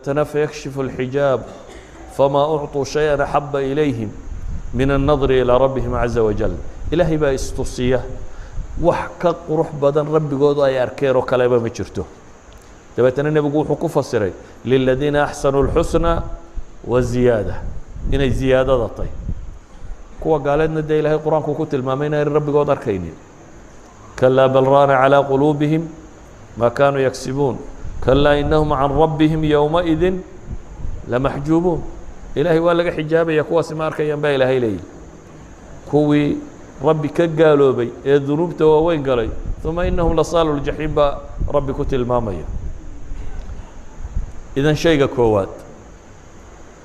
فيكشف الحجاب فما أعطوا شيئا أحب إليهم من النظر إلى ربهم عز وجل. إلهي با استصية وحكا قروح بدن ربي قوض أي أركير وكلابة مجرته. دبتنا النبي يقول حكوفة سري للذين أحسنوا الحسنى والزيادة. إن الزيادة ذا طيب كوا قالتنا دي إلهي القرآن كوكوت المامين ربي قوض أركينين. كلا بل ران على قلوبهم ما كانوا يكسبون كلا إنهم عن ربهم يومئذ لمحجوبون. إلهي ولا حجابي يكوا سمار كيان با إلهي لي كوي ربي كقالوا بي الذنوب تووين قالي ثم إنهم لصالوا الجحيم با ربي كتل مامية. إذن شيء كوات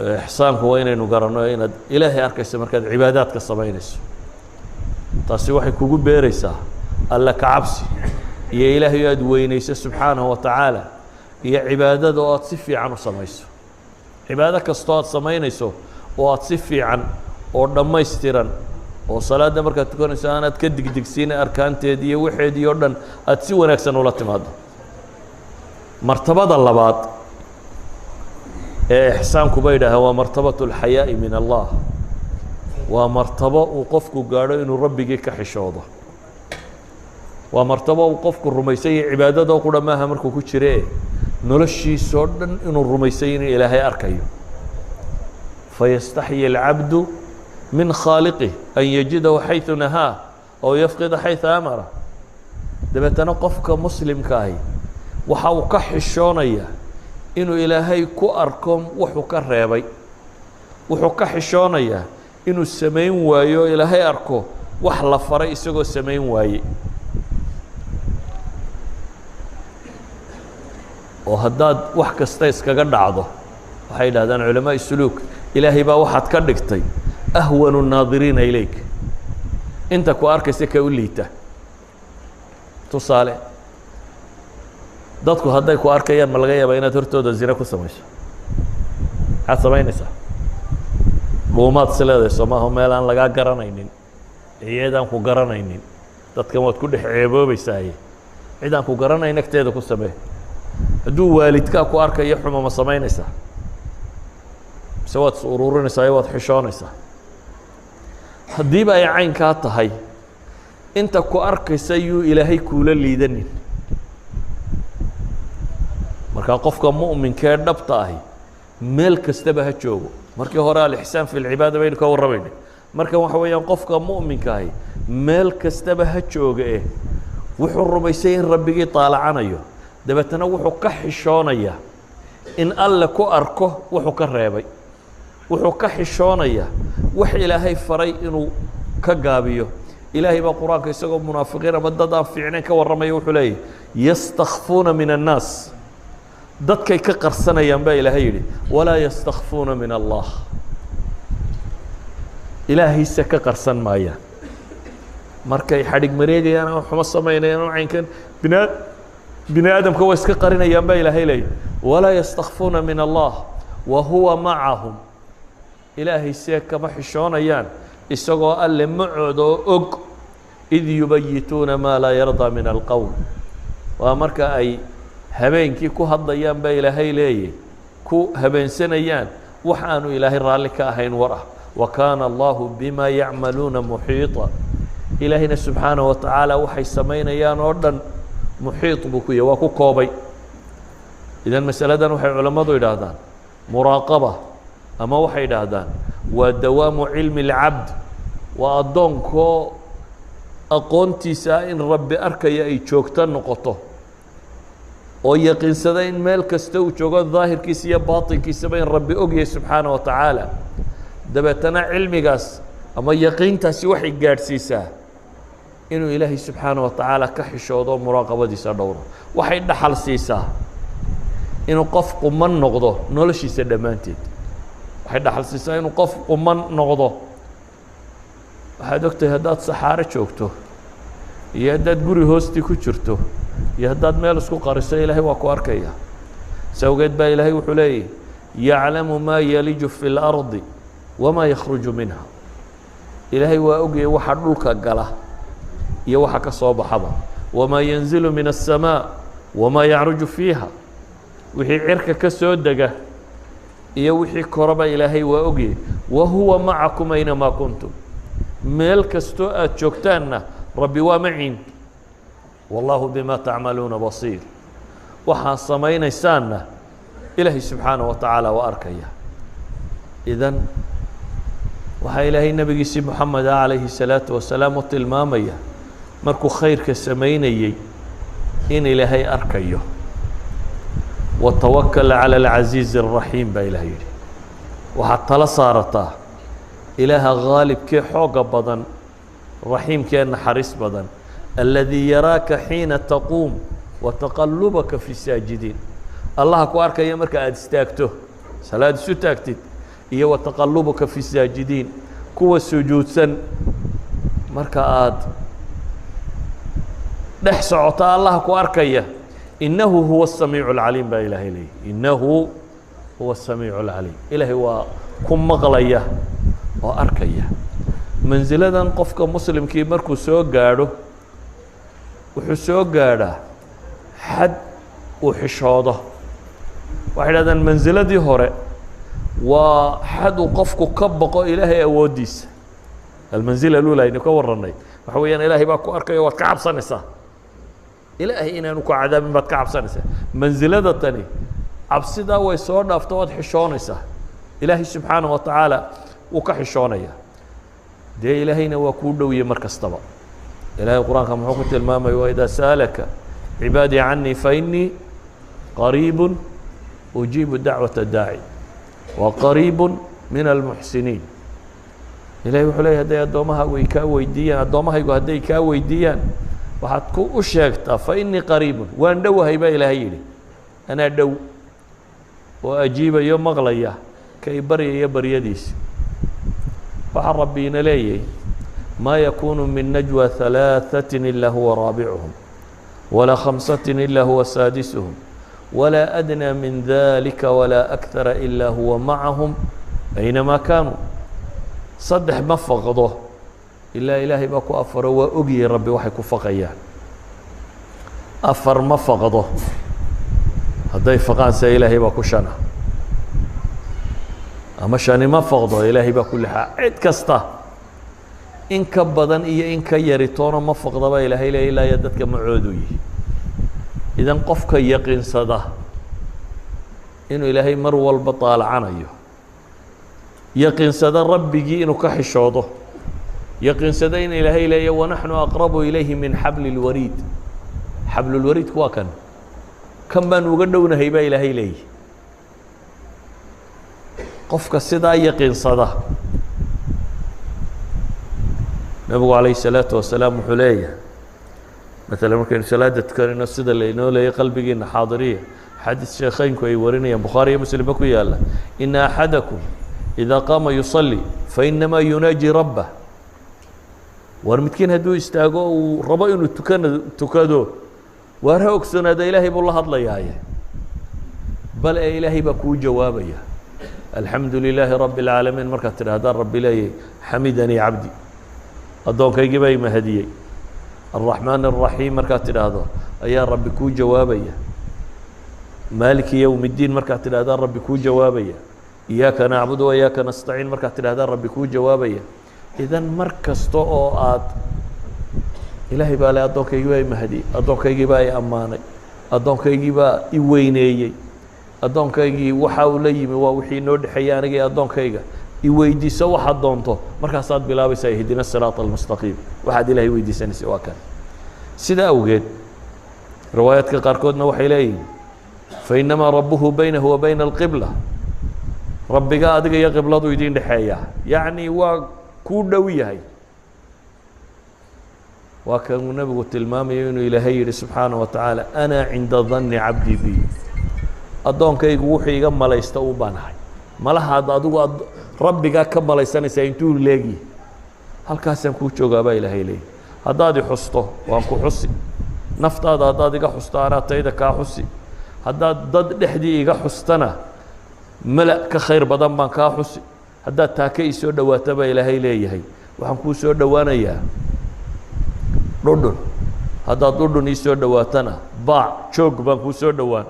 إحسان كوين إنه قرنوا إن إلهي أركس مركز عبادات كالصباينس تاسي واحد كوجو بيريسا الله كعبسي يا إلهي يدوينيس سبحانه وتعالى يا عبادة وأتصفي عنه سميسو عبادة كستوات سمينيسو وأتصفي عن أردن ما يستيرن وصلاة مركز تكون إنسانة تكدك دكسين أركان تدي وحيد يردن أتسوى نكسن ولا تماد مرتبة الله بعد إحسان كبيرة هو مرتبة الحياء من الله ومرتبة وقفك قارئ إنه ربي كحشوضه ومرتبة وقفك الرميسية عبادته وقل ما همركو كتشريه نلشي سردن إنه الرميسيين إلهي أركيه فيستحي العبد من خالقه أن يجده حيث نهاه أو يفقد حيث أمره. دبتنا قفك مسلم كاهي وحاو كحشونية إنه إلهي كو أركم وحو كريبي وحو كحشونية إنه السمين وايو إلهي أركو وحلا فرأي سيقو السمين واي وهداد وحك استيس كقد عضو وحيد هذا علماء السلوك إلهي با وحد كدكتي أهون الناظرين إليك أنت كو أركسك وليته تصالح dadku hadday ku arkayaan ma laga yaabaa inaad hortooda zina ku samayso maxaad samaynaysaa dhuumaad sileedayso maaha meel aan lagaa garanaynin iyadaan ku garanaynin dadkan waad ku dhex ceeboobaysaaye cid aan ku garanayn agteeda ku samee hadduu waalidkaa ku arkayo xuma ma samaynaysaa mise waad is ururinaysaa iyo waad xishoonaysaa haddiiba ay caynkaa tahay inta ku arkaysa yuu ilaahay kuula liidanin marka qofka mu'minkee dhabta ahi meel kastaba ha joogo markii hore alixsaan fi lcibaada baynu ka warramaynay markan waxa weeyaan qofka mu'minka ahi meel kastaba ha jooga wuxuu rumaysay in rabbigii taalacanayo dabeetana wuxuu ka xishoonayaa in alle ku arko wuxuu ka reebay wuxuu ka xishoonayaa wax ilaahay faray inuu ka gaabiyo ilaahay baa qur-aanka isagoo munaafiqiin ama dad aan fiicnayn ka warramaya wuxuu leeyahy yastakfuuna min annaas dadkay ka qarsanayaan baa ilaahay yidhi walaa yastakfuuna min allah ilaahayse ka qarsan maayaan markay xadhig mareegayaan ama xumo samaynayaan oo caynkan bini aadamka waa iska qarinayaan baa ilaahay leeyahy walaa yastakfuuna min allah wa huwa macahum ilaahayse kama xishoonayaan isagoo alle macooda oo og id yubayituuna maa laa yardaa min alqowl waa marka ay habeenkii ku hadlayaan baa ilaahay leeyahy ku habeensanayaan wax aanu ilaahay raalli ka ahayn war ah wa kaana allahu bima yacmaluuna muxiita ilaahayna subxaanahu wa tacaala waxay samaynayaan oo dhan muxiit buu ku yahy waa ku koobay idan masaladan waxay culammadu yidhaahdaan muraaqaba ama waxay yidhaahdaan waa dawaamu cilmi اlcabd waa addoonkoo aqoontiisa in rabbi arkaya ay joogto noqoto oo yaqiinsada in meel kasta uu joogo daahirkiisa iyo baatinkiisaba in rabbi ogyahay subxaanaه wa tacaala dabeetana cilmigaas ama yaqiintaasi waxay gaadhsiisaa inuu ilaahay subxaanaه wa tacaala ka xishoodo muraaqabadiisa dhowro waxay dhaxal siisaa inuu qof quman noqdo noloshiisa dhammaanteed waxay dhaxal siisaa inuu qof quman noqdo waxaad ogtahay haddaad saxaaro joogto iyo haddaad guri hoostii ku jirto iyo haddaad meel isku qariso ilaahay waa ku arkaya sawgeed baa ilaahay wuxuu leeyahy yaclamu maa yaliju fi اlardi wamaa yakhruju minha ilaahay waa ogyahay waxa dhulka gala iyo waxa ka soo baxaba wamaa yanzilu min الsamaaء wamaa yacruju fiiha wixii cirka ka soo dega iyo wixii koraba ilaahay waa ogyahay wahuwa macakum aynamaa kuntum meel kastoo aad joogtaanna rabbi waa maciin wallaahu bimaa tacmaluuna basiir waxaad samaynaysaanna ilaahay subxaanaه wa tacaala waa arkaya idan waxaa ilaahay nebigiisii moxamed ah calayhi الsalaaةu wasalaam u tilmaamaya markuu khayrka samaynayey in ilaahay arkayo watawakal calى اlcaziizi الraxiim baa ilaah yidhi waxaad tala saarataa ilaaha gaalibkee xooga badan raxiimkee naxariis badan aladii yaraaka xiina taquum wataqalubaka fi saajidiin allaha ku arkaya marka aada istaagto salaad isu taagtid iyo wataqalubaka fi saajidiin kuwa sujuudsan marka aada dhex socota allaha ku arkaya inahu huwa الsamiic اlcaliim baa ilaahay leeyay inahu huwa الsamiic اlcaliim ilaahay waa ku maqlaya oo arkaya mansiladan qofka muslimkii markuu soo gaadho wuxuu soo gaadhaa xad uu xishoodo waxay dhahdaan mansiladii hore waa xad uu qofku ka boqo ilaahay awooddiisa almansila alula aynu ka warranay waxa weeyaan ilaahay baa ku arkayo waad ka cabsanaysaa ilaahay inaanu ku cadaabin baad ka cabsanaysaa mansilada tani cabsidaa way soo dhaafto waad xishoonaysaa ilaahay subxaanaه wa tacaala wuu ka xishoonaya dee ilaahayna waa kuu dhowye mar kastaba ilahay qur-aanka muxuu ku tilmaamaya waidaa sa'alaka cibaadii canii fainii qariib ujiibu dacwaة daaci wa qariib min almuxsiniin ilahay wuxuu leeyahy hadday addoommahaagu ay kaa weydiiyaan addoommahaygu hadday kaa weydiiyaan waxaad ku u sheegtaa fainii qariibun waan dhowahay baa ilaahay yidhi anaa dhow oo ajiibayo maqlaya kay baryaya baryadiisa waxaa rabbiina leeyahy ma yakunu min najwى ثalaaثaة ilaa huwa raabicuhum walaa khamsaة ilaa huwa saadisuhum walaa adnى min dalika walaa أkثara ilaa huwa macahum aynamaa kaanuu saddex ma faqdo ilaa ilaahay baa ku afaro waa ogyahay rabbi waxay ku faqayaan afar ma faqdo hadday faqaan se ilaahay baa ku shana ama shani ma faqdo ilaahay baa ku lixaa cid kasta in ka badan iyo in ka yari toona ma faqdaba ilaahay le ilaa iyo dadka macoodu yihi idan qofka yaqiinsada inuu ilaahay mar walba daalacanayo yaqiinsada rabbigii inuu ka xishoodo yaqiinsada in ilaahay leeya wanaxnu aqrabu ilayhi min xabli اlwariid xablulwariidku waa kan baan uga dhownahay baa ilaahay leeyahy qofka sidaa yaqiinsada nabigu calayh الsalaaةu wasalaam wuxuu leeyahay maala markaynu salaada tukanayno sida laynoo leeyay qalbigiina xaadiriya xadiis sheekheynku ay warinayaan bukhaari iyo muslimba ku yaala ina axadakum idaa qaama yusalli fainamaa yunaaji rabbah war midkiin hadduu istaago uu rabo inuu tukado waar ha ogsoonaada ilaahay buu la hadlayaaye bal ee ilaahay baa kuu jawaabaya alxamdu lilaahi rabbi اlcaalamiin markaad tidhahdaan rabbi leeyay xamidanii cabdi addoonkaygii baa imahadiyey alraxmaan الraxiim markaad tidhaahdo ayaa rabbi kuu jawaabaya maaliki yowm اddiin markaad tidhahdaan rabbi kuu jawaabaya iyaaka nacbudu wa iyaaka nastaciin markaad tidhahdaan rabbi kuu jawaabaya idan mar kasta oo aad ilaahay baa le addoonkaygii baa imahadiyey addoonkaygii baa i ammaanay addoonkaygii baa i weyneeyey addoonkaygii waxa uu la yimi waa wixii inoo dhexeeyey aniga iyo addoonkayga i weydiiso waxaad doonto markaasaad bilaabaysaa ihdina siraaط almustaqiim waxaad ilaahay weydiisanaysa waa kan sidaa awgeed riwaayaadka qaarkoodna waxay leeyihin fainamaa rabuhu baynahu wa bayna alqibla rabbiga adiga iyo qibladu idin dhexeeya yacni waa kuu dhow yahay waa kanuu nebigu tilmaamayo inuu ilaahay yihi subxaanaه wa tacaala ana cinda danni cabdi bi addoonkaygu wuxuu iga malaysta u baanahay malahaad adigu rabbigaa ka malaysanaysaa intuu leegyi halkaasaan kuu joogaa baa ilaahay leeyahy haddaad i xusto waan ku xusi naftaada haddaad iga xusto anaa tayda kaa xusi haddaad dad dhexdii iga xustana mala ka khayr badan baan kaa xusi haddaad taaka ii soo dhowaato baa ilaahay leeyahay waxaan kuu soo dhowaanayaa dhudhun haddaad dhudhun ii soo dhowaatana baac joog baan kuu soo dhowaan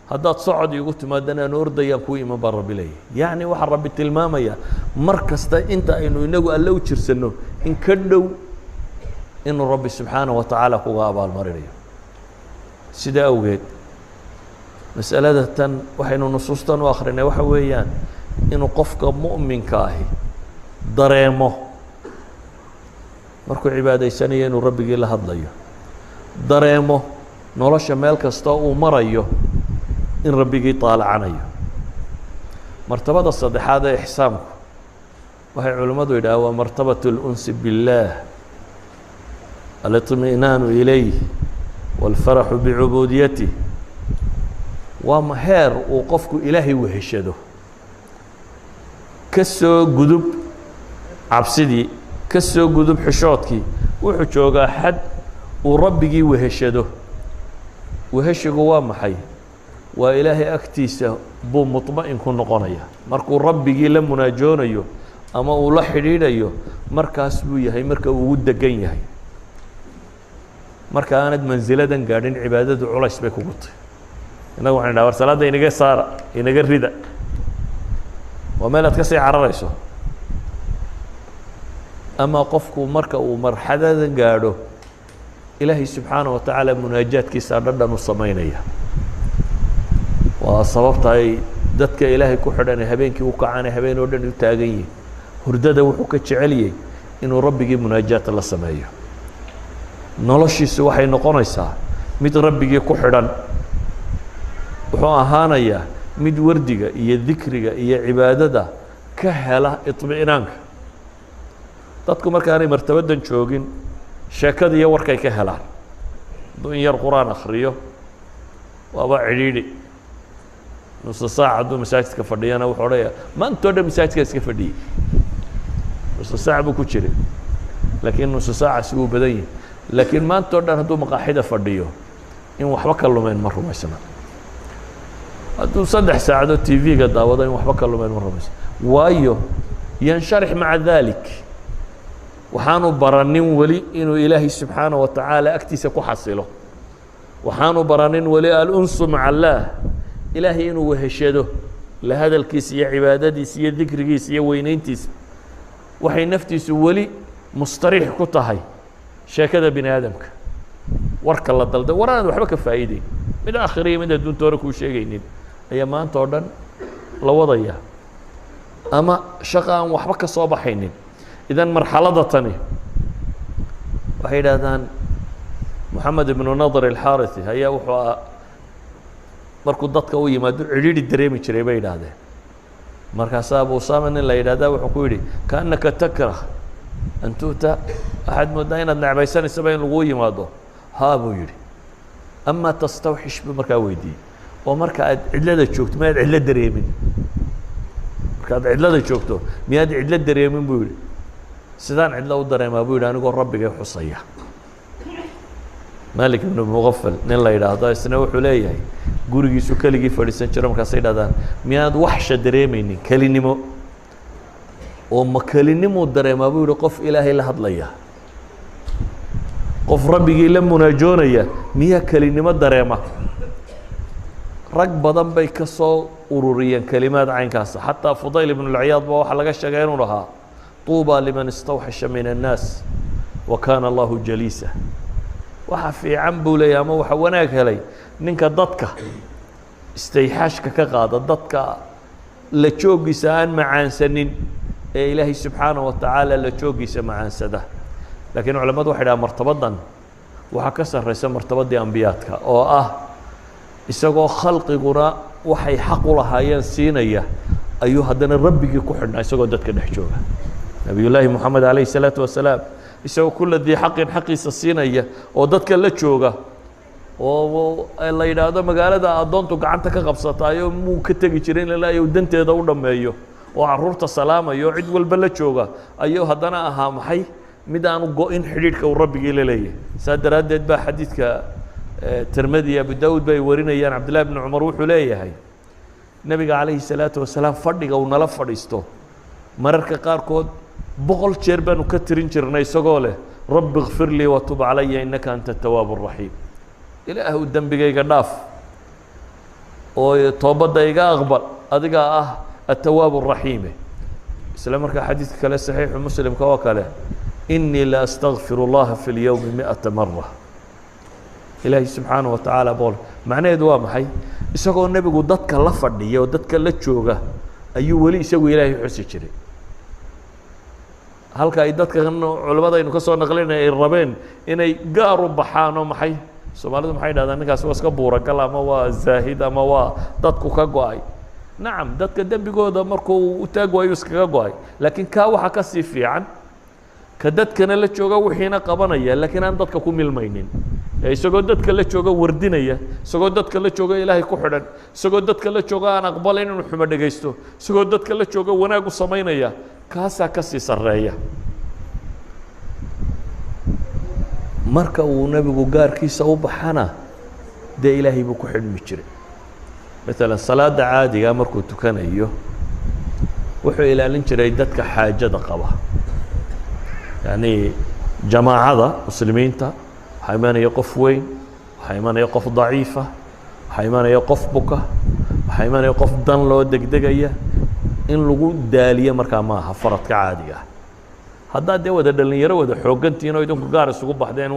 haddaad socod iigu timaadana aan ordayaan kuu iman baa rabbi leeyahy yacni waxaa rabbi tilmaamaya mar kasta inta aynu inagu alle u jirsanno in ka dhow inuu rabbi subxaanaه wa tacaala kuga abaalmarinayo sidaa awgeed mas'alada tan waxaynu nusuustan u akrinay waxa weeyaan inuu qofka mu'minka ahi dareemo markuu cibaadaysanayo inuu rabbigii la hadlayo dareemo nolosha meel kasta uu marayo in rabbigii طaalacanayo martabada saddexaad ee ixsaamku waxay culimmadu yidhaha waa martabaة اlأnsi biاllah aliطminaanu ilayh wاlfaraxu bicubuudiyatih waa heer uu qofku ilaahay weheshado ka soo gudub cabsidii ka soo gudub xishoodkii wuxuu joogaa xad uu rabbigii weheshado weheshigu waa maxay waa ilaahay agtiisa buu muطma'in ku noqonaya markuu rabbigii la munaajoonayo ama uu la xidhiidhayo markaas buu yahay marka uu ugu degan yahay marka aanad mansiladan gaadhin cibaadadu culays bay kugu tahay innagu waxaan idhaha war salaadda inaga saara inaga rida waa meel aad ka sii cararayso ama qofku marka uu marxaladan gaadho ilaahay subxaanaه wa tacaala munaajaadkiisa dhadhan u samaynaya waa sababta ay dadka ilaahay ku xidhan habeenkii u kacaan habeen oo dhan u taagan yihin hurdada wuxuu ka jeceliyey inuu rabbigii munaajaata la sameeyo noloshiisu waxay noqonaysaa mid rabbigii ku xidhan wuxuu ahaanayaa mid wardiga iyo dikriga iyo cibaadada ka hela iطmi'naanka dadku markaanay martabadan joogin sheekada iyo warkay ka helaan hadduu in yar qur-aan akhriyo waaba cidhiidhi nusa saac hadduu masaajidka fadhiyana wuxuu odhaya maantoo dhan masaajidkaa iska fadhiyey nusa saac buu ku jiray laakiin nusa saacaasi wuu badan yahay laakiin maantoo dhan hadduu maqaaxida fadhiyo in waxba ka lumeen ma rumaysna hadduu 3 saacadood tv-ga daawado in waxba ka lumeen ma rumaysna waayo yansharix maca dalik waxaanu baranin weli inuu ilaahay subxaanaه wa tacaala agtiisa ku xasilo waxaanu baranin weli alunsu maca allaah ilaahay inuu weheshado la hadalkiisa iyo cibaadadiisa iyo dikrigiisa iyo weynayntiisa waxay naftiisu weli mustariix ku tahay sheekada bini aadamka warka la dalda war aanad waxba ka faa'iideyn mid aakhiriya mid adduunta hore kuu sheegaynin ayaa maanta oo dhan la wadaya ama shaqa aan waxba ka soo baxaynin idan marxalada tani waxay yidhaahdaan moxamed ibnu nadr alxaariثi ayaa wuxuu markuu dadka u yimaado cidhiidhi dareemi jiray bay yidhaahdeen markaasaa abu usama nin la yidhahda wuxuu ku yidhi kaannaka takrah an tu'ta waxaad mooddaa inaad necbaysanaysaba in laguu yimaado haa buu yidhi amaa tastawxish buu markaa weydiiyey oo marka aad cidlada joogto miyaad cidlo dareemin marka aad cidlada joogto miyaad cidlo dareemin buu yidhi sidaan cidlo u dareemaa buu yidhi anigoo rabbigay xusaya malik ibnu muqafal nin la yidhaahdo isna wuxuu leeyahay gurigiisu keligii fadhiisan jiro markaasay yidhahdaan miyaad waxsha dareemaynin kelinimo oo ma kelinimuu dareemaa buu yihi qof ilaahay la hadlaya qof rabbigii la munaajoonaya miyaa kelinimo dareema rag badan bay ka soo ururiyeen kelimaad caynkaasa xataa fudayl ibnu lciyaad ba waxaa laga sheegay inuu dhahaa طuuba liman istawxasha min الnaas wa kaana allahu jaliisa waxa fiican buu leeyahy ama waxa wanaag helay ninka dadka istayxaashka ka qaada dadka la joogiisa aan macaansanin ee ilaahay subxaanaه wa tacaala la joogiisa macaansada laakiin culamadu waxay dhaha martabadan waxaa ka sarraysa martabadii ambiyaadka oo ah isagoo khalqiguna waxay xaq u lahaayeen siinaya ayuu haddana rabbigii ku xidhnaa isagoo dadka dhex jooga nabiy llaahi moxamed calayhi الsalaatu wasalaam isagoo kula dii xaqin xaqiisa siinaya oo dadka la jooga oo la yidhaahdo magaalada addoontu gacanta ka qabsataayo muu ka tegi jirin ilaa uu danteeda u dhammeeyo oo carruurta salaamayo cid walba la jooga ayuu haddana ahaa maxay mid aanu go-in xidhiidhka uu rabbigii la leeyahay saa daraaddeed baa xadiidka tirmidi abu daawud bay warinayaan cabdillahi bni cumar wuxuu leeyahay nebiga calayhi الsalaatu wasalaam fadhiga uu nala fadhiisto mararka qaarkood 100 jeer baanu ka tirin jirnay isagoo leh rabbi اkfir lii watub calaya inaka anta الtawaab الraxiim ilaahw dembigayga dhaaf oo toobadda iga aqbal adigaa ah التواب الرحيم إسلام مركا حديث كلا صحيح مسلم كوا كلا إني لا أستغفر الله في اليوم 100 مرة إلهي سبحانه وتعالى بقول معناه دوا محي isagoo nabigu dadka la fadhiyo dadka la jooga ayuu wali isagu Ilaahay xusi jiray halka ay dadka culimada aynu ka soo naqlinay ay rabeen inay gaar u baxaan oo maxay Soomaalidu maxay dhahdaan ninkaas waa iska buura gal ama waa zaahid ama waa dadku ka go'ay nacam dadka dambigooda markuu u taag waayo iskaga go'ay laakiin ka waxa ka sii fiican ka dadkana la jooga wixiina qabanaya laakiin aan dadka ku milmaynin isagoo dadka la jooga wardinaya isagoo dadka la jooga Ilaahay ku xidhan isagoo dadka la jooga aan aqbalayn inuu xumo dhageysto isagoo dadka la jooga wanaag u sameynaya kaasa ka sii sareeya marka uu nabigu gaarkiisa u baxana de Ilaahay buu ku xidhmi jiray مثلا صلاة عادية مركو تكنيو وحو إلى لنجري دتك حاجة قبا يعني جماعة مسلمين تا حيمان يقف وين حيمان يقف ضعيفة حيمان يقف بكا حيمان يقف دن لو دقدقية إن لغو دالية مركا ماها فرط كعادية هذا دي ودا دلن يرى ودا حوقنتينو يدون كغار سوق بحدين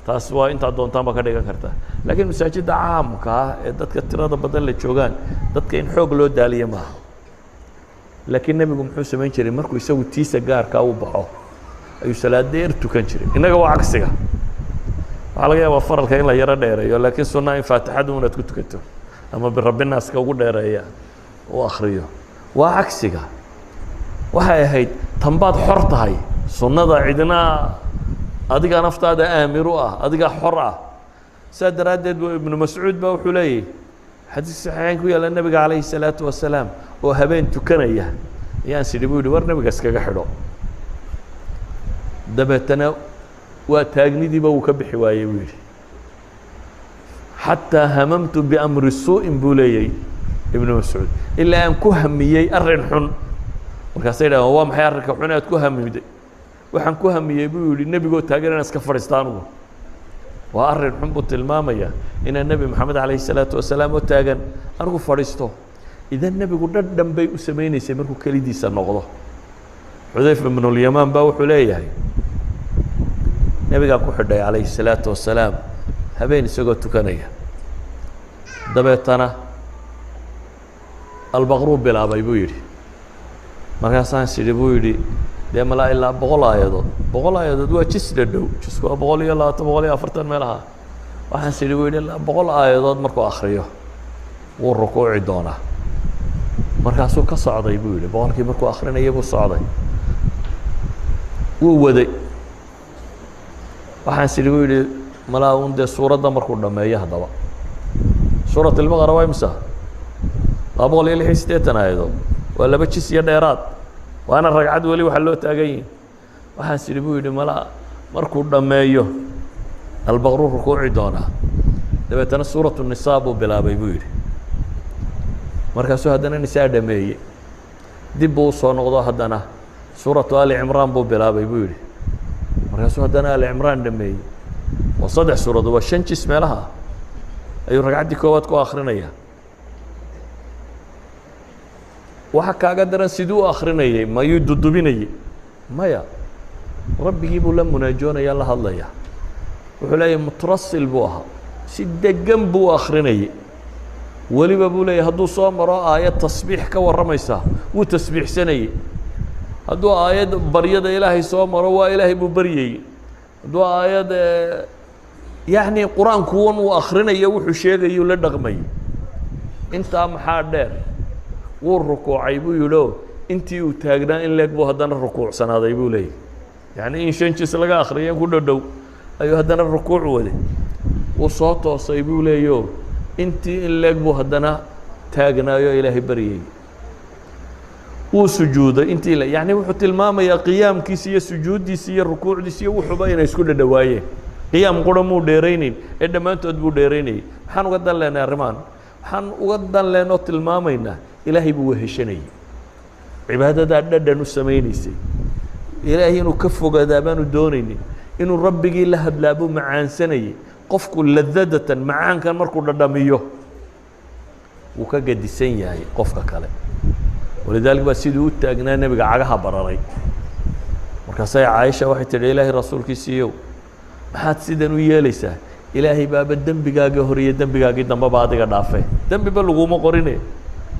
taas waa inta doontaan ba ka dhigan kartaa laakiin masaajidda caamka ee dadka tirada badan la joogaan dadka in xoog loo daaliyo ma laakiin nabigu muxuu sameyn jiray markuu isagu tiisa gaarka u baxo ayuu salaadeer tukan jiray inaga waa cagsiga waxa laga yaabaa faralka in la yara dheereeyo laakiin sunnah in faatixadu inaad ku tukato ama birabbinaas ka ugu dheereeya oo akhriyo waa cagsiga waxay ahayd tanbaad xor tahay sunnada cidina adiga naftaada aamiru ah adiga xor ah saadaradeed ibn mas'uud baa wuxuu leeyahay xadiis saxiixan ku yaala nabiga calayhi salaatu wasalaam oo habeen tukanaya ayaan sidii buu yidhi war nabiga iskaga xidho dabeetana waa taagnidiiba uu ka bixi waayey buu yidhi xataa hamamtu biamri suu'in buu leeyahay ibn mas'uud ilaa aan ku hamiyey arrin xun markaasay dhahaan waa maxay arrinka xun aad ku hamiyday waxaan ku hamiyey buu yidhi nebigoo taagan inaan iska fadhiista anugu waa arrin xun buu tilmaamaya inaan nebi maxamed calayhi salaatu wasalaam oo taagan anigu fadhiisto idan nebigu dhadhan bay u samaynaysay markuu kelidiisa noqdo xudayfa ibnulyamaan baa wuxuu leeyahay nebigaa ku xidhay calayhi salaatu wasalaam habeen isagoo tukanaya dabeetana albaqruu bilaabay buu yidhi markaasaan sidhi buu yidhi dee malaa ilaa 100 aayadood waa jis dhadhow jisku waa 120 140 meelaha waxaan sidhi buu yidhi ilaa 100 aayadood markuu akhriyo wuu rukuuci doonaa markaasuu ka socday buu yidhi boqolkii markuu akhrinayay buu socday wuu waday waxaan sidhi buu yidhi malaa uun dee suuradda markuu dhammeeyo haddaba suurat albaqara waa imisa 286 aayadood waa 2 jis iyo dheeraad waana ragcad wali waxa loo taagan yahay waxaan sidhi buu yidhi malaa markuu dhammeeyo albaqru rukuuci doonaa dabeetana suuratu nisaa buu bilaabay buu yidhi markaasuu haddana nisaa dhameeyey dib buu usoo noqdo haddana suuratu ali cimraan buu bilaabay buu yidhi markaasuu haddana ali cimraan dhameeyey waa 3 suuradood waa 5 jis meelaha ayuu ragcaddii koowaad ku akrinaya waxa kaaga daran siduu akhrinayay mayuu dudubinayay maya rabbigii buu la munaajoonaya la hadlaya wuxuu leeyahay mutrasil buu ahaa si degan buu akhrinayay weliba buu leeyahay hadduu soo maro aayad tasbiix ka warramaysa wuu tasbiixsanayay hadduu aayad baryada ilaahay soo maro waa ilaahay buu baryayey hadduu aayad yacni qur-aanku wan uu akhrinayo wuxuu sheegayuu la dhaqmayay intaa maxaa dheer wuu rukuucay buu yidhi intii uu taagnaa in leeg buu haddana rukuucsanaaday buu leeyahy yacni in 5 jis laga akhriyay ku dhow ayuu haddana rukuuc waday wuu soo toosay buu leeyo intii in leeg buu haddana taagnaayo ilaahay baryay wuu sujuuday intii la yacni wuxuu tilmaamayaa qiyaamkiisa iyo sujuuddiisa iyo rukuucdiisa iyo wuxuuba inay isku dhadhawaayeen qiyaam qura muu dheeraynayn ee dhammaantood buu dheeraynayay maxaan uga dan leenay arrimaan waxaan uga dan leenoo tilmaamaynaa ilaahay buu weheshanayay cibaadadaa dhadhan u samaynaysay ilaahay inuu ka fogaadaa baanu doonaynin inuu rabbigii la hadlaa buu macaansanayay qofku ladadatan macaankan markuu dhadhamiyo wuu ka gadisan yahay qofka kale walidaalika baa siduu u taagnaa nebiga cagaha bararay markaasay caaisha waxay tidhi ilaahay rasuulkiisiiyow maxaad sidan u yeelaysaa ilaahay baaba dembigaagii hore iyo dembigaagii dambeba adiga dhaafay dembiba laguma qorine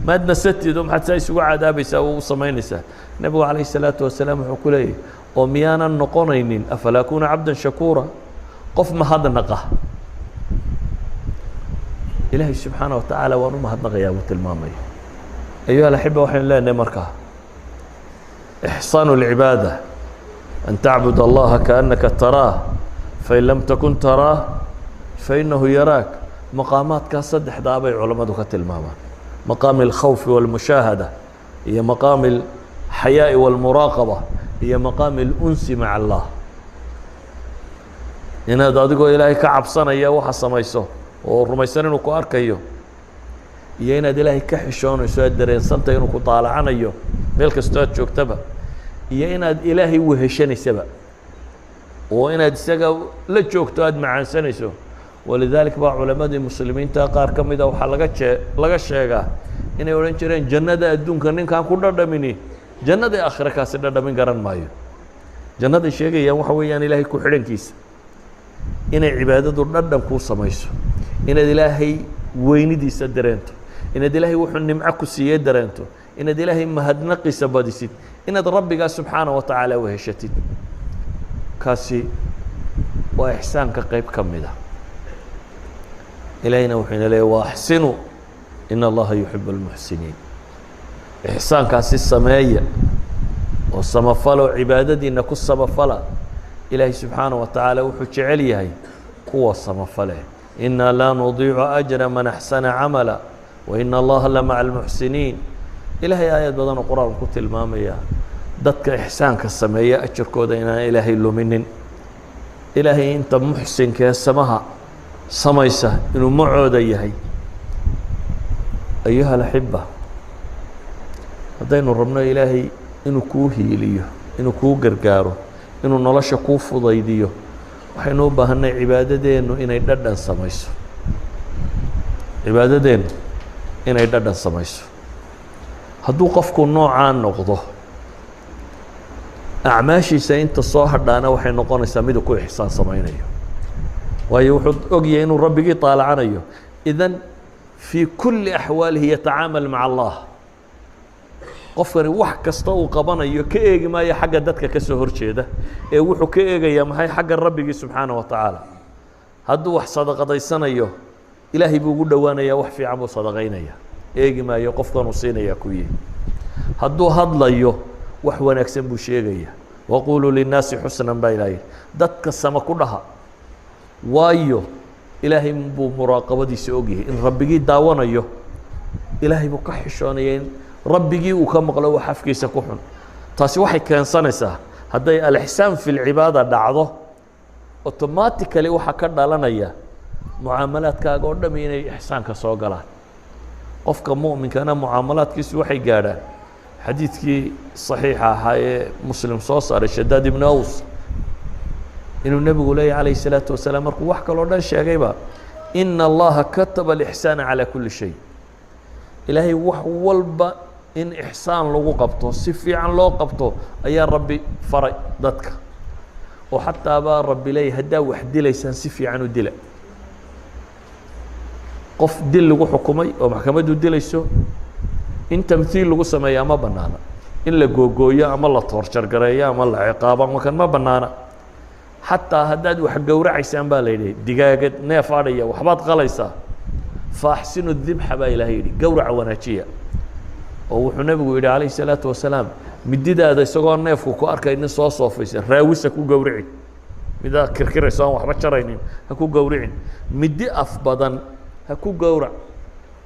maad nasatido maxaad saa isugu cadaabaysaa oo u samaynaysaa nebigu calayhi salaatu wasalaam wuxuu ku leeyahy oo miyaanan noqonaynin afalaa akuuna cabdan shakuura qof mahadnaqa ilaahay subxaana wa tacaala waan u mahadnaqayaa buu tilmaamaya ayuha alaxiba waxaynu leenahay markaa ixsaanu lcibaada an tacbud allaha kaannaka taraah fain lam takun taraah fainahu yaraak maqaamaadkaa saddexdaa bay culammadu ka tilmaamaan maqaami alkhawfi walmushaahada iyo maqaami alxayaa'i walmuraaqaba iyo maqaami alunsi maca allah inaad adigoo ilaahay ka cabsanaya waxa samayso oo rumaysan inuu ku arkayo iyo inaad ilaahay ka xishoonayso aad dareensantay inuu ku daalacanayo meel kastoo aad joogtaba iyo inaad ilaahay weheshanaysaba oo inaad isaga la joogto aad macaansanayso walidaalika baa culammadii muslimiinta qaar ka mida waxaa laga sheegaa inay odhan jireen jannada adduunka ninkaan ku dhadhamini jannada aakhire kaasi dhadhamin garan maayo jannaday sheegayaan waxa weeyaan ilaahay ku xidhankiisa inay cibaadadu dhadhan kuu samayso inaad ilaahay weynidiisa dareento inaad ilaahay wuxuu nimco ku siiyey dareento inaad ilaahay mahadnaqiisa badisid inaad rabbigaa subxaana wa tacaala weheshatid kaasi waa ixsaanka qayb ka mid a ilaahayna wuxuu ina leeyahy waaxsinuu in allaha yuxibu almuxsiniin ixsaankaasi sameeya oo samafalo cibaadadiina ku samafala ilaahay subxaana wa tacaala wuxuu jecel yahay kuwa samafale inaa laa nudiicu ajra man axsana camala wa ina allaha la maca almuxsiniin ilaahay aayad badan oo qur-aanku ku tilmaamaya dadka ixsaanka sameeya ajarkooda inaan ilaahay luminin ilaahay inta muxsinkee samaha samaysa inuu macooda yahay ayuha alaxiba haddaynu rabno ilaahay inuu kuu hiiliyo inuu kuu gargaaro inuu nolosha kuu fudaydiyo waxaynu u baahanay cibaadadeennu inay dhadhan samayso cibaadadeennu inay dhadhan samayso hadduu qofku noocaa noqdo acmaashiisa inta soo hadhaana waxay noqonaysaa miduu ku ixsaan samaynayo waayo wuxuu ogyahay inuu rabbigii taalacanayo idan fii kulli axwaalihi yatacaamal maca allah qofkani wax kasta uu qabanayo ka eegi maayo xagga dadka ka soo horjeeda ee wuxuu ka eegayaa maxay xagga rabbigii subxaana wa tacaala hadduu wax sadaqadaysanayo ilaahay buu ugu dhowaanayaa wax fiican buu sadaqaynaya eegi maayo qofkanuu siinayaa ku yihi hadduu hadlayo wax wanaagsan buu sheegaya waquluu linnaasi xusnan baa ilaah yidhi dadka sama ku dhaha waayo ilaahay buu muraaqabadiisa ogyahay in rabbigii daawanayo ilaahay buu ka xishoonaya in rabbigii uu ka maqlo wax afkiisa ku xun taasi waxay keensanaysaa hadday alixsaan fi lcibaada dhacdo automatically waxaa ka dhalanaya mucaamalaadkaaga oo dhami inay ixsaanka soo galaan qofka mu'minkana mucaamalaadkiisu waxay gaadhaan xadiidkii صaxiixa ahaa ee muslim soo saaray shadaad ibnu aws inuu nebigu leeyahy calayه الsalaaةu wasalaam markuu wax kaloo dhan sheegayba ina allaha kataba alixsaana calى kuli shay ilaahay wax walba in ixsaan lagu qabto si fiican loo qabto ayaa rabbi faray dadka oo xataa baa rabbi leeyahy haddaa wax dilaysaan si fiican u dila qof dil lagu xukumay oo maxkamaddu dilayso in tamhiil lagu sameeyaa ma banaana in la googooyo ama la toorjargareeyo ama la ciqaabo ama kan ma banaana xataa haddaad wax gowracaysaan baa la yidhi digaagad neef adhaya waxbaad qalaysaa faaxsinu dibxa baa ilaahay yidhi gowraca wanaajiya oo wuxuu nebigu yidhi calayhi salaatu wasalaam mididaada isagoo neefku ku arkaynin soo soofaysan raawisa ku gowrici midaa kirkirayso aan waxba jaraynin ha ku gowricin midi af badan ha ku gowrac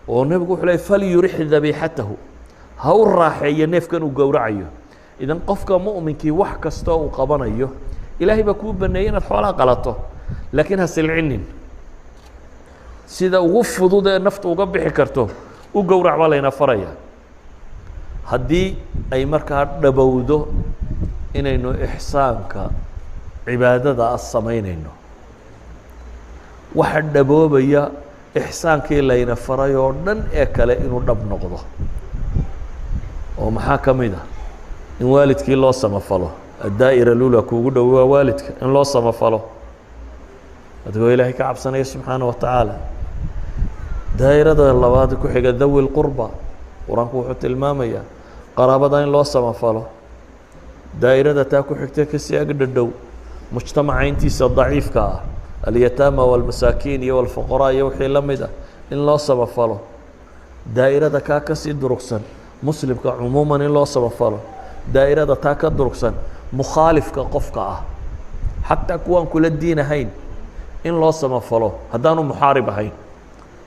oo nebigu wuxuu leey falyurix dabiixatahu ha u raaxeeyo neefkan uu gowracayo idan qofka mu'minkii wax kastoo uu qabanayo ilaahay baa kuu baneeyey inaad xoolaa qalato laakiin ha silcinin sida ugu fudud ee nafta uga bixi karto u gowrac baa layna faraya haddii ay markaa dhabowdo inaynu ixsaanka cibaadada a samaynayno waxa dhaboobaya إحسaankii layna faray oo dhan ee kale inuu dhab noqdo oo maxaa ka mid ah in waalidkii loo samafalo الدائرة الأولى kuugu dhow waa waalidka in loo samafalo adigoo ilaahay ka cabsanaya subxaanaه wataعaalى daa'irada labaad ku xiga dawi الqurba qur-aanku wuxuu tilmaamayaa qaraabada in loo samafalo daa'irada taa ku xigta kasii agdhadhow mujtamaca intiisa daciifka ah alyataama والmasaakiin iyo والfuqaraa iyo wixii la mid ah in loo samafalo daa'irada kaa kasii durugsan muslimka cumuuman in loo samafalo daa'irada taa ka durugsan mukhaalifka qofka ah xataa kuwaan kula diin ahayn in loo samafalo haddaanu muxaarib ahayn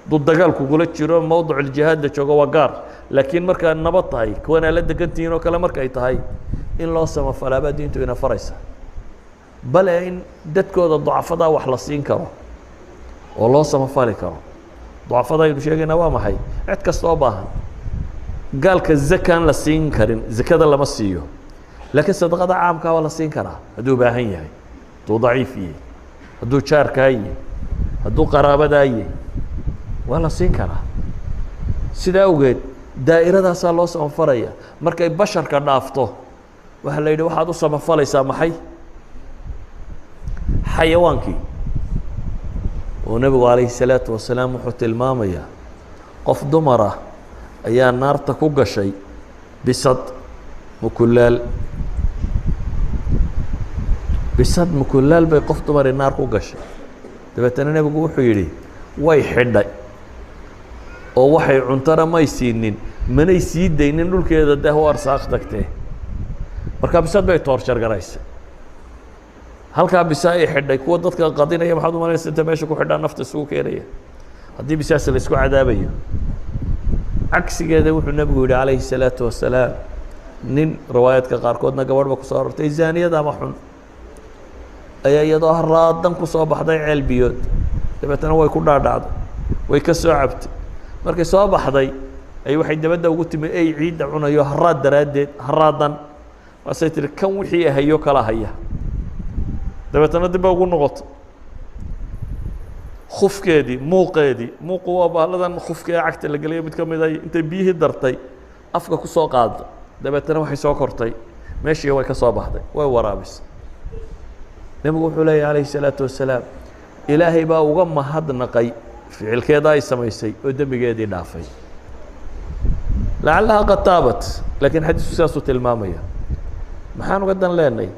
hadduu dagaal kugula jiro mowdic iljihaad la joogo waa gaar laakiin markaa nabad tahay kuwanaa la degantihiin oo kale markay tahay in loo samafalaabaa diintu ina faraysa bale in dadkooda ducafadaa wax la siin karo oo loo samafali karo ducafada aynu sheegayna waa maxay cid kasta oo baahan gaalka zakaan la siin karin zakada lama siiyo laakiin sadaqada caamkaa waa la siin karaa hadduu baahan yahay hadduu daciif yahay hadduu jaarkaa yahay hadduu qaraabadaa yahay waa la siin karaa sidaa awgeed daa'iradaasaa loo samafalaya markay basharka dhaafto waxaa la yidhi waxaad u samafalaysaa maxay xayawaankii oo nebigu calayhi الsalaatu wasalaam wuxuu tilmaamayaa qof dumar ah ayaa naarta ku gashay bisad mukulaal bisad mukulaal bay qof dumari naar ku gashay dabeetana nebigu wuxuu yidhi way xidhay oo waxay cuntana may siinin manay sii daynin dhulkeeda deh u arsaaq tagtee markaa bisad bay toorjar garaysay halkaa bisa ay xidhay kuwa dadka qadinaya maxaad u malaysa inta meesha ku xidhaa nafta isugu keenaya haddii bisaas la isku cadaabayo cagsigeeda wuxuu nebigu yidhi calayhi الsalaatu wasalaam nin riwaayaadka qaarkoodna gabadhba kusoo arortay zaaniyada ama xun ayaa iyadoo haraadan kusoo baxday ceel biyood dabeetana way ku dhaadhacday way ka soo cabtay markay soo baxday ay waxay dabadda ugu timi ey ciidda cunayo haraad daraaddeed haraadan waasay tihi kan wixii ahayo kala haya dabeetana dib ba ugu noqoto khufkeedii muuqu waa bahladan khufka ee cagta la geliya mid ka mid ay intay biyihii dartay afka ku soo qaado dabeetana waxay soo kortay meeshii way ka soo baxday way waraabisay nebigu wuxuu leeyahy calayhi الsalaatu wasalaam ilaahay baa uga mahadnaqay ficilkeeda ay samaysay oo dembigeedii dhaafay lacallaha qad taabat laakiin xadiisku sidaasuu tilmaamaya maxaan uga dan leenahay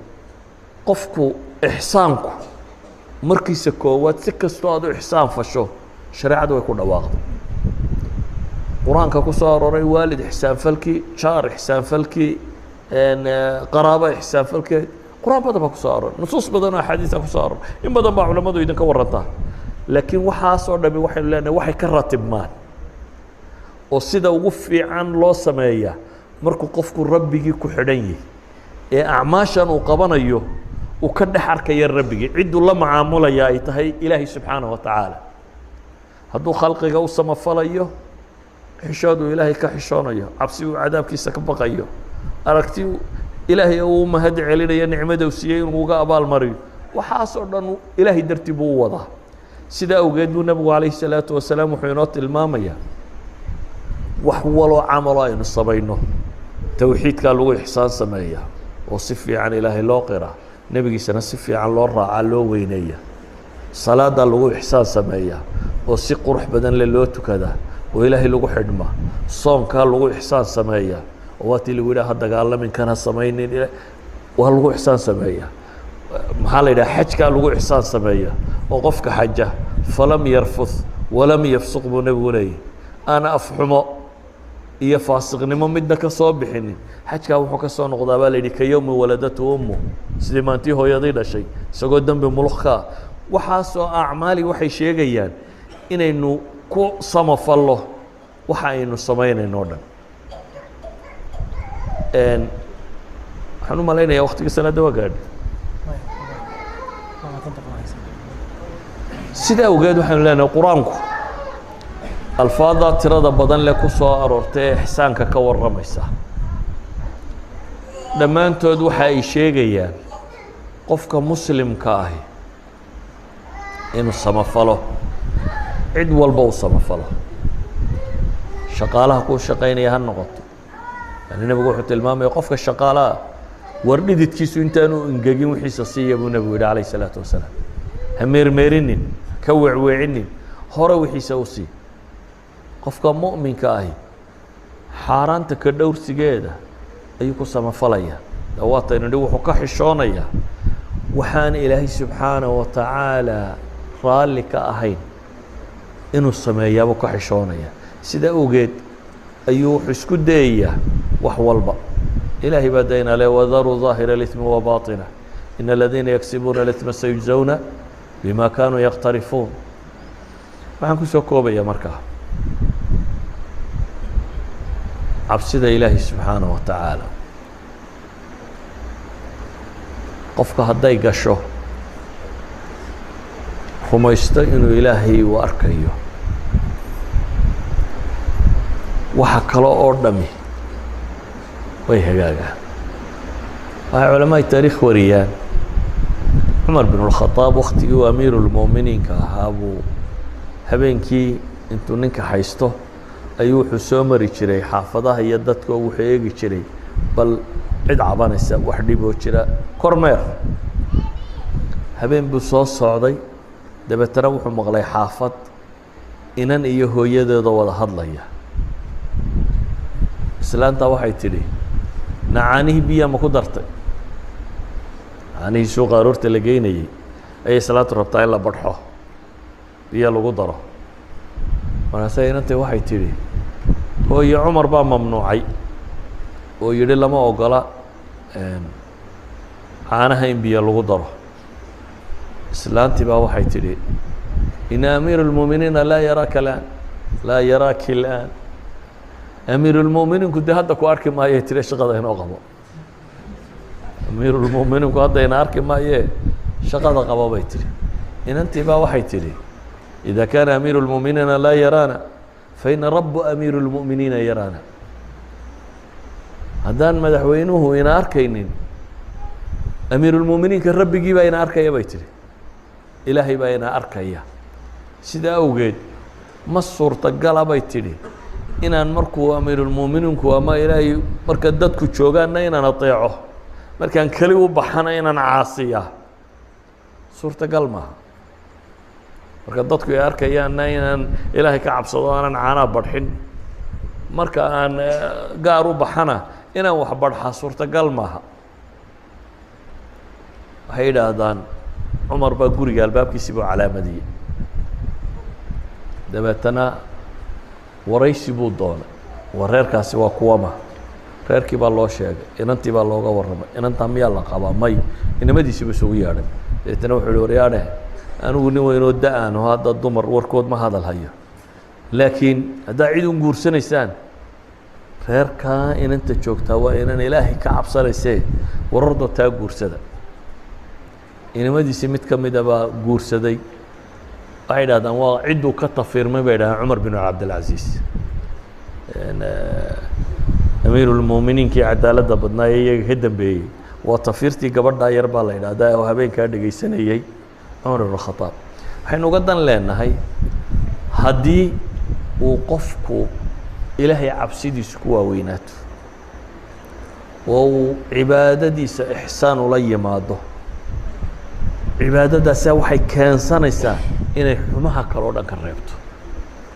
qofku ixsaanku markiisa koowaad si kastoo aad u ixsaan fasho shareecadu way ku dhawaaqday qur-aanka ku soo arooray waalid ixsaanfalkii jaar ixsaanfalkii qaraabo ixsaanfalkeed qur-aan badan baa ku soo aroray nusuus badan oo axaadiisa ku soo aroray in badan baa culamadu idinka warantaa laakiin waxaasoo dhami waxaynu leenahay waxay ka ratibmaan oo sida ugu fiican loo sameeyaa markuu qofku rabbigii ku xidhan yahay ee acmaashan uu qabanayo uu ka dhex arkaya rabbigii cidduu la macaamulaya ay tahay ilaahay subxaanaه watacaala hadduu khalqiga u samafalayo xishooduu ilaahay ka xishoonayo cabsi uu cadaabkiisa ka baqayo aragti ilaahay uu mahad celinayo nicmada uu siiyey inuu uga abaalmariyo waxaasoo dhan ilaahay dartii buu u wadaa sidaa awgeed buu nebigu calayhi الsalaatu wasalaam wuxuu inoo tilmaamayaa wax waloo camalo aynu samayno towxiidkaa lagu ixsaan sameeya oo si fiican ilaahay loo qiraa nebigiisana si fiican loo raacaa loo weyneeya salaadaa lagu ixsaan sameeya oo si qurux badan le loo tukadaa oo ilaahay lagu xidhma soonkaa lagu ixsaan sameeya oo waatii lagu yidhaha dagaalamin kana samaynin waa lagu ixsaan sameeya maxaa la yidhaha xajkaa lagu ixsaan sameeya oo qofka xaja falam yarfuth walam yafsuq buu nebigu leeyahy aana afxumo iyo faasiqnimo midna ka soo bixinin xajkaa wuxuu ka soo noqdaa baa la yidhi ka yowmi waladatu ummu sidii maantii hooyadii dhashay isagoo dembi mulukkaa waxaasoo acmaali waxay sheegayaan inaynu ku samafallo waxa aynu samaynayno o dhan waxaan u malaynayaa waktigii salaadda waa gaadhi sidaa awgeed waxaynu leenahay qur-aanku alfaadaa tirada badan leh ku soo aroortay ee ixsaanka ka warramaysa dhammaantood waxa ay sheegayaan qofka muslimka ahi inuu samafalo cid walba u samafalo shaqaalaha ku shaqaynaya ha noqoto yani nabigu wuxuu tilmaamaya qofka shaqaalaha war dhididkiisu intaanu ingegin wixiisa siiya buu nabigu yidhi calayhi salaatu wasalaam ha meermeerinin ka weecweecinin hore wixiisa u sii qofka mu'minka ahi xaaraanta ka dhowrsigeeda ayuu ku samafalaya dawaataynu nidhi wuxuu ka xishoonayaa waxaan ilaahay subxaanahu wa tacaala raalli ka ahayn inuu sameeyaabuu ka xishoonaya sidaa awgeed ayuu wuxuu isku dayayaa wax walba ilaahay baa dayna le wadaruu ظaahira اlإثmi وbaطinah in aladiina yaksibuuna اlإثma sayujزawna bima kanuu yaqtarifuun waxaan ku soo koobaya markaa cabsida ilaahay subxaanaه wa tacaala qofka hadday gasho rumaysto inuu ilaahay uu arkayo waxa kale oo dhami way hagaagaan waxay culamaai taariikh wariyaan cumar bin اlkhadaab waktigii uu amiiru lmu'miniinka ahaa buu habeenkii intuu ninka haysto ayuu wuxuu soo mari jiray xaafadaha iyo dadka wuxuu eegi jiray bal cid cabanaysa wax dhiboo jira kormeer habeen buu soo socday dabeetana wuxuu maqlay xaafad inan iyo hooyadeeda wada hadlaya islaanta waxay tidhi nacaanihii biyaa ma ku dartay nacaanihii suuqa aroorta la geynayey ayay islaantu rabtaa in la badxo biyo lagu daro markaase inantay waxay tidhi hooye cumar baa mamnuucay oo yidhi lama ogola caanaha in biyo lagu daro islaantii baa waxay tidhi ina amiiru اlmuuminiina laa yaraaka laan laa yaraaki اlآan amiiru اlmuuminiinku dee hadda ku arki maayee tire shaqada inoo qabo amiiru اlmuuminiinku hadda ina arki maayee shaqada qabo bay tihi inantii baa waxay tidhi إida kaana amiiru اlmuuminiina laa yaraana faina rabu amiiru اlmu'miniina yaraana haddaan madaxweynuhu ina arkaynin amiiru اlmuuminiinka rabbigii baa ina arkaya bay tihi ilaahay baa ina arkaya sidaa awgeed ma suurtagala bay tidhi inaan markuu amiirulmuuminiinku ama ilaahay marka dadku joogaanna inaan ateeco markaan keli u baxana inaan caasiya suurtagal maaha marka dadku ay arkayaanna inaan ilaahay ka cabsado aanan caanaa badxin marka aan gaar u baxana inaan wax badxaa suurtagal maaha waxay yidhaahdaan cumar baa guriga albaabkiisii buu calaamadiyey dabeetana waraysi buu doonay wareerkaasi waa kuwama reerkii baa loo sheegay inantii baa looga warramay inantaa miyaa la qabaa may inamadiisiiba isugu yeedhay dabeetana wuxuu ihi waryaadhe anigu nin weynoo da-aan oo hadda dumar warkood ma hadal hayo laakiin haddaa cid un guursanaysaan reerkaa inanta joogtaa waa inan ilaahay ka cabsanaysee warardoo taa guursada inamadiisii mid ka mida baa guursaday waxay idhahdaan waa cidduu ka tafiirmay bay idhahdaan cumar bin cabdilcaziiz amiiru lmuuminiinkii cadaaladda badnaa ee iyaga ka dambeeyey waa tafiirtii gabadhaa yar baa la idhahdaa oo habeenkaa dhegaysanayey cumar ibn khadaab waxaynu uga dan leenahay haddii uu qofku ilaahay cabsidiisu ku waaweynaato oo uu cibaadadiisa ixsaan ula yimaado cibaadadaasa waxay keensanaysaa inay xumaha kale o dhan ka reebto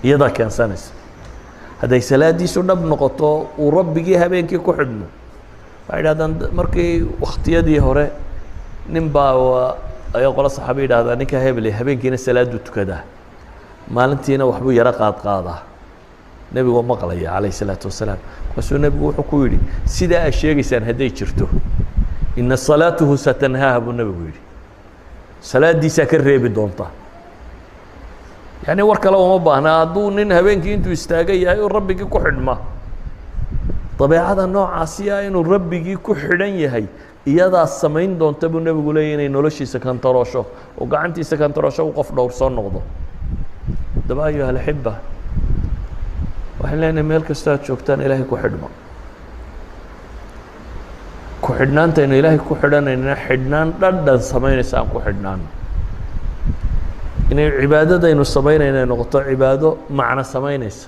iyadaa keensanaysa hadday salaadiisu dhab noqoto uu rabbigii habeenkii ku xidhmo waxay idhahdaan markii wakhtiyadii hore nin baa ayaa qola saxaaba yidhahdaa ninka hebel habeenkiina salaaduu tukadaa maalintiina waxbuu yaro qaadqaadaa nebigoo maqlaya calayh isalaatu wasalaam markaasuu nebigu wuxuu ku yidhi sidaa aad sheegaysaan hadday jirto ina salaatuhu satanhaaha buu nebigu yidhi salaadiisaa ka reebi doonta yani war kale uma baahna hadduu nin habeenkii intuu istaagan yahay oo rabbigii ku xidhma dabeecada noocaasiya inuu rabbigii ku xidhan yahay iyadaa samayn doonta buu nebigu leeyahy inay noloshiisa kantaroosho oo gacantiisa kantaroosho u qof dhowr soo noqdo daba ayuha alaxiba waxaan leenahay meel kastoo aad joogtaan ilaahay ku xidhma ku xidhnaantaynu ilaahay ku xidhanayna xidhnaan dhadhan samaynaysa aan ku xidhnaano inay cibaadadaynu samaynayna noqoto cibaado macno samaynaysa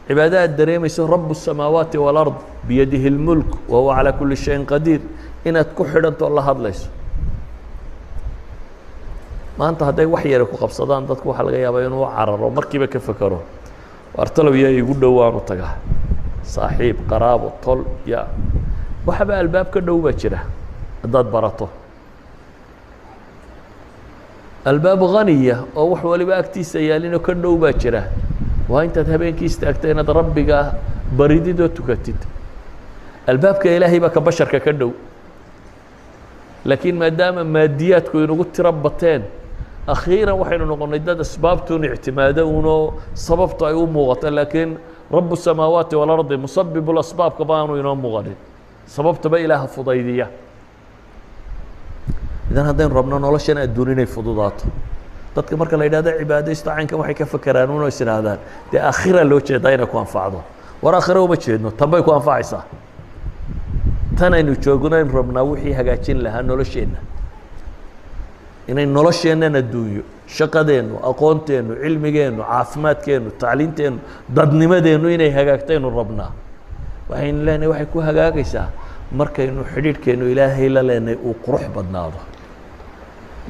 cibaado aad dareemayso rabu الsamaawaati wاlard biyadihi اlmulk wahuwa calى kuli shayin qadiir inaad ku xidhanto la hadlayso maanta hadday wax yara ku qabsadaan dadku waxaa laga yaabaa inuu cararo markiiba ka fekero wartalow yaa igu dhowaanu tagaa saaxiib qaraabo tol ya waxaba albaab ka dhow baa jira haddaad barato albaab ghaniya oo wax waliba agtiisa yaalinoo ka dhow baa jira waa intaad habeenkii istaagta inaad rabbiga baridid oo tukatid albaabka ilaahay baa ka basharka ka dhow laakiin maadaama maadiyaadku inagu tiro bateen akhiiran waxaynu noqonnay dad asbaabtuun ictimaado unoo sababtu ay u muuqato laakiin rabu الsamaawaati walardi musabibu lasbaabka baanu inoo muuqanin sababtaba ilaaha fudaydiya idan haddaynu rabno noloshan adduun inay fududaato dadka marka la yidhahdo cibaadaysto caynkan waxay ka fekeraan unoo is idhaahdaan dee aakhira loo jeedaa inay ku anfacdo war aakhira uma jeedno tan bay ku anfacaysaa tan aynu joogno aynu rabnaa wixii hagaajin lahaa nolosheenna inay nolosheennan adduunyo shaqadeennu aqoonteennu cilmigeennu caafimaadkeennu tacliinteennu dadnimadeennu inay hagaagtaynu rabnaa waxaynu leenahay waxay ku hagaagaysaa markaynu xidhiidhkeennu ilaahay la leenahay uu qurux badnaado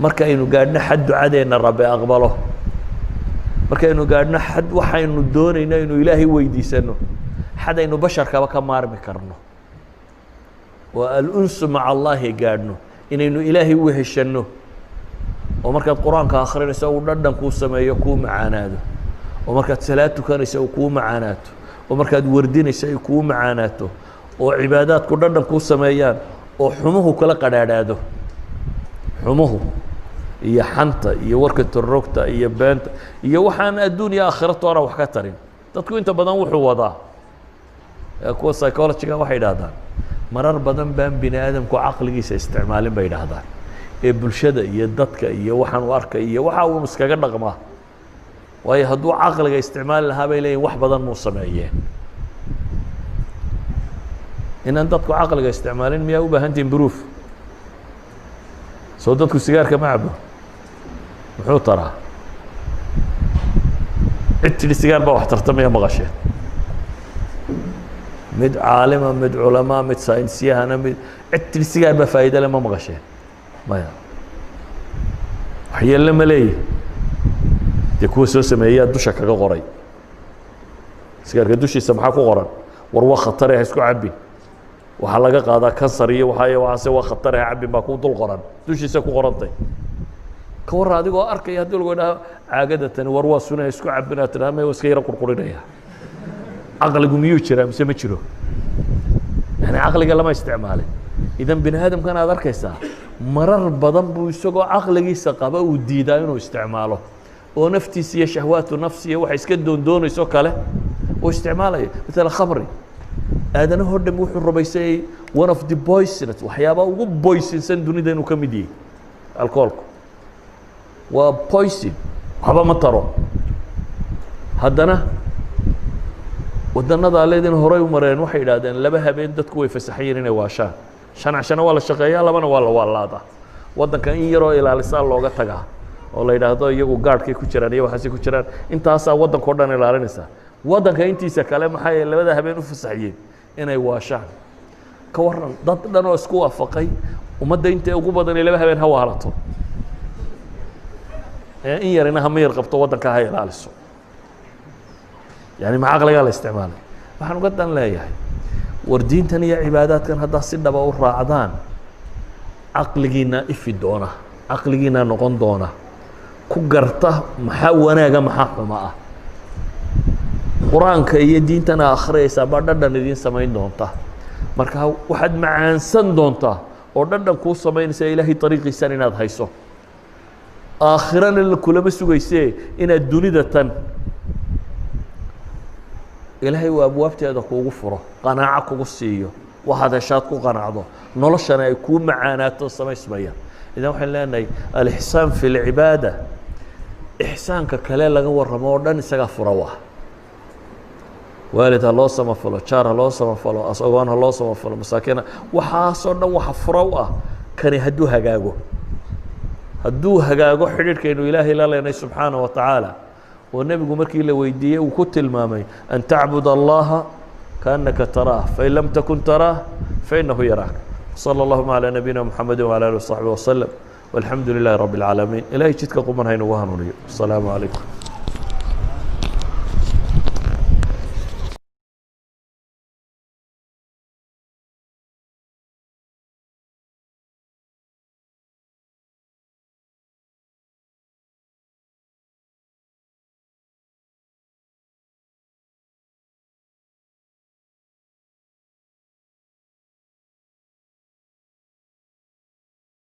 markaynu gaadhno xad ducadeenna rabbi aqbalo markaynu gaadhno xad waxaynu doonayno inuu ilaahay weydiisano xad aynu basharkaba ka maarmi karno oo alunsu maca allaahi gaadhno inaynu ilaahay u heshanno oo markaad qur-aanka akhrinaysa uu dhadhan kuu sameeyo kuu macaanaado oo markaad salaad tukanaysa uu kuu macaanaato oo markaad wardinaysa ay kuu macaanaato oo cibaadaadku dhadhan kuu sameeyaan oo xumuhu kala qadhaadhaado xumuhu iyo xanta iyo warka torrogta iyo beenta iyo waxaan adduun iyo aakhira toona wax ka tarin dadku inta badan wuxuu wadaa kuwa psychologiga waxay idhahdaan marar badan baan bini aadamku caqligiisa isticmaalin bay idhaahdaan ee bulshada iyo dadka iyo waxaan u arkay iyo waxa uun iskaga dhaqmaa waayo hadduu caqliga isticmaali lahaa bay leeyihin wax badan muu sameeyeen inaan dadku caqliga isticmaalin miyaa u baahantihin proof soo dadku sigaarka ma cabo muxuu taraa cid tidhi sigaar baa wax tarta miya maqasheen mid caalima mid culamaa mid saynisyahana mid cid tidhi sigaar baa faa'iida le ma maqasheen maya waxyeelle ma leeyihi dee kuwa soo sameeyaa dusha kaga qoray sigaarka dushiisa maxaa ku qoran war waa khatare ha isku cabbin waxaa laga qaadaa kansar iyo waxaase waa khatare ha cabbin baa ku dul qoran dushiisa ku qorantay ka warra adigoo arkaya haddii lagu idhaho caagada tani war waa suna ha isku cabbin aad tidhaha may iska yaro qurqurinaya caqligu miyuu jiraa mise ma jiro yani caqliga lama isticmaalin idan bini aadamkan aad arkaysaa marar badan buu isagoo caqligiisa qaba uu diidaa inuu isticmaalo oo naftiisa iyo shahwaatu nafsi iyo waxa iska doondoonayso kale uu isticmaalaya matala khamri aadanahoo dham wuxuu rumaysayay one of the poisons waxyaabaa ugu boysinsan dunida inuu ka mid yahay alcoholku waa poison waxba ma taro haddana waddanada aleedin horey u mareen waxay idhaahdeen laba habeen dadku way fasaxayeen inay waashaan shan cashana waa la shaqeeyaa labana waa la waalaadaa waddanka in yaroo ilaalisaa looga tagaa oo la yidhaahdo iyagu gaadhkay ku jiraan iyo waxaasay ku jiraan intaasaa waddanka o dhan ilaalinaysaa waddanka intiisa kale maxay labada habeen u fasaxiyeen inay waashaan ka warran dad dhan oo isku waafaqay ummadda intay ugu badan ee laba habeen ha waalato in yarina hama yar qabto waddanka ha ilaaliso yani ma caqligaa la isticmaalay waxaan uga dan leeyahay war diintan iyo cibaadaadkan haddaa si dhaba u raacdaan caqligiinaa ifi doona caqligiinaa noqon doona ku garta maxaa wanaaga maxaa xuma ah qur-aanka iyo diintana akhriyaysaa baa dhadhan idiin samayn doonta marka waxaad macaansan doontaa oo dhadhan kuu samaynaysa ilaahay ariiqiisan inaad hayso aakhirana kulama sugaysee inaad dunida tan ilaahay uu abwaabteeda kuugu furo qanaaco kugu siiyo waxaad heshaad ku qanacdo noloshana ay kuu macaanaato samaysmaya idan waxaan leenahay alixsaan fi lcibaada ixsaanka kale laga warramo oo dhan isagaa fura u ah waalid ha loo samafalo jaar ha loo samafalo asagoon ha loo samafalo masaakiina waxaasoo dhan waxa fura u ah kani hadduu hagaago hadduu hagaago xidhiidhkaynu ilaahay la leenay subxaanaه wa tacaala oo nebigu markii la weydiiyey uu ku tilmaamay an tacbud allaha kaannaka taraah fain lam takun taraah fainahu yaraak salى اllahuma calى nabiyina mxamedi wعalى alih وصaxbi وsلم والحمد لله رب العالمين إلهي جدك قمنا هين وهنوني السلام عليكم